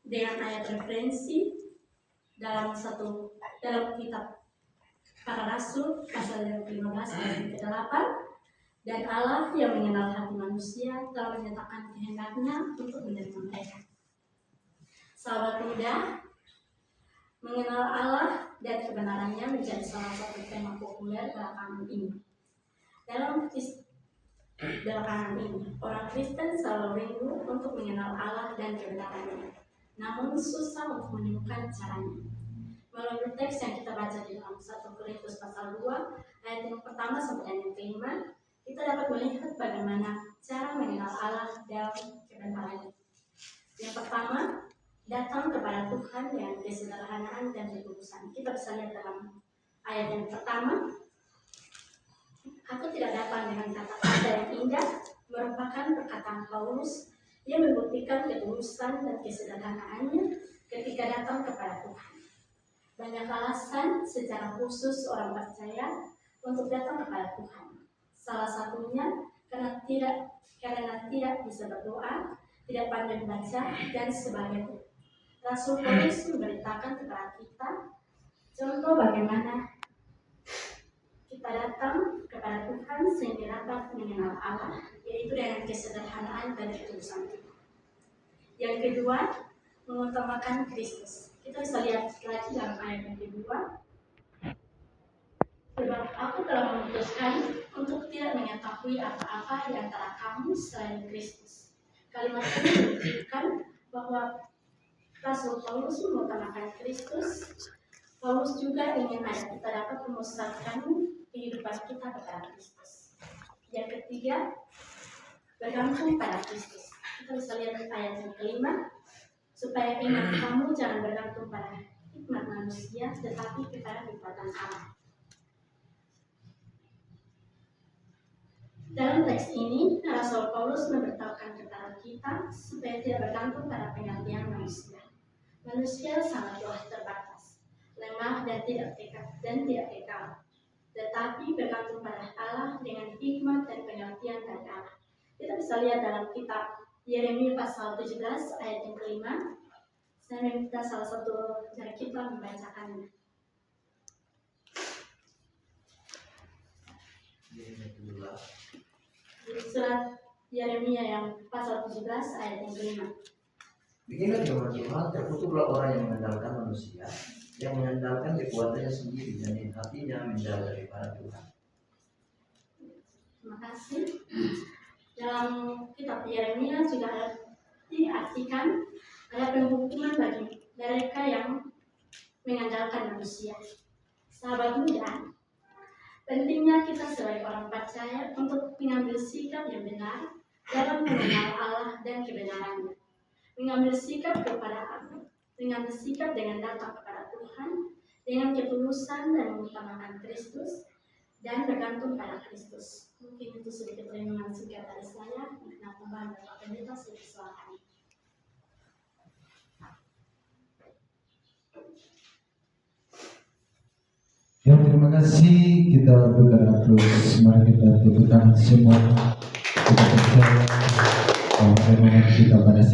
dengan ayat referensi dalam kitab Para Rasul pasal yang 15 ayat yang ke-8, dan Allah yang mengenal hati manusia telah menyatakan kehendaknya untuk menerima mereka. Sahabat muda, mengenal Allah dan kebenarannya menjadi salah satu tema populer belakangan ini. Belakangan ini, orang Kristen selalu rindu untuk mengenal Allah dan kebenarannya, namun susah untuk menemukan caranya. Melalui teks yang kita baca di dalam 1 Korintus pasal 2 ayat yang pertama sampai yang kelima, kita dapat melihat bagaimana cara mengenal Allah dalam kebenarannya. Yang pertama, datang kepada Tuhan dengan kesederhanaan dan ketulusan. Kita bisa lihat dalam ayat yang pertama, aku tidak datang dengan kata-kata yang indah, merupakan perkataan Paulus yang membuktikan ketulusan dan kesederhanaannya ketika datang kepada Tuhan. Banyak alasan secara khusus orang percaya untuk datang kepada Tuhan. Salah satunya karena tidak bisa berdoa, tidak pandai membaca, dan sebagainya. Rasul Paulus memberitakan kepada kita contoh bagaimana kita datang kepada Tuhan sehingga dapat mengenal Allah, yaitu dengan kesederhanaan dan ketulusan kita. Yang kedua, mengutamakan Kristus. Kita bisa lihat lagi dalam ayat yang kedua. Sebab aku telah memutuskan untuk tidak mengetahui apa-apa di antara kamu selain Kristus. Kalimat ini menunjukkan bahwa Rasul Paulus mengutamakan Kristus. Paulus juga ingin agar kita dapat memusatkan kehidupan kita kepada Kristus. Yang ketiga, bergantung pada Kristus. Kita bisa lihat ayat yang kelima, supaya iman kamu jangan bergantung pada hikmat manusia, tetapi kepada kekuatan Allah. Dalam teks ini, Rasul Paulus memberitahukan kepada kita supaya tidak bergantung pada pengertian manusia. Manusia sangatlah terbatas, lemah dan tidak kekal, tetapi bergantung pada Allah dengan hikmat dan pengertian dari Allah. Kita bisa lihat dalam kitab Yeremia pasal 17 ayat yang kelima. Saya meminta salah satu dari kita membacakannya. Surat Yeremia yang pasal 17 ayat yang kelima. Beginilah firman Tuhan, terkutuklah orang yang mengandalkan manusia, yang mengandalkan kekuatannya sendiri dan hatinya menjauh daripada Tuhan. Terima kasih. Dalam kitab Yeremia juga diartikan ada penghukuman bagi mereka yang mengandalkan manusia. Sahabat muda, pentingnya kita sebagai orang percaya untuk mengambil sikap yang benar dalam mengenal Allah dan kebenarannya. Mengambil sikap dengan datang kepada Tuhan dengan ketulusan dan mengutamakan Kristus dan bergantung pada Kristus. Mungkin itu sedikit renungan singkat dari saya. Mengenal tambahan Bapak Pendeta, saya silakan. Ya, terima kasih. Kita bergerak terus. Mari kita tepuk tangan semua. Kita percaya bahwa renungan kita pada saat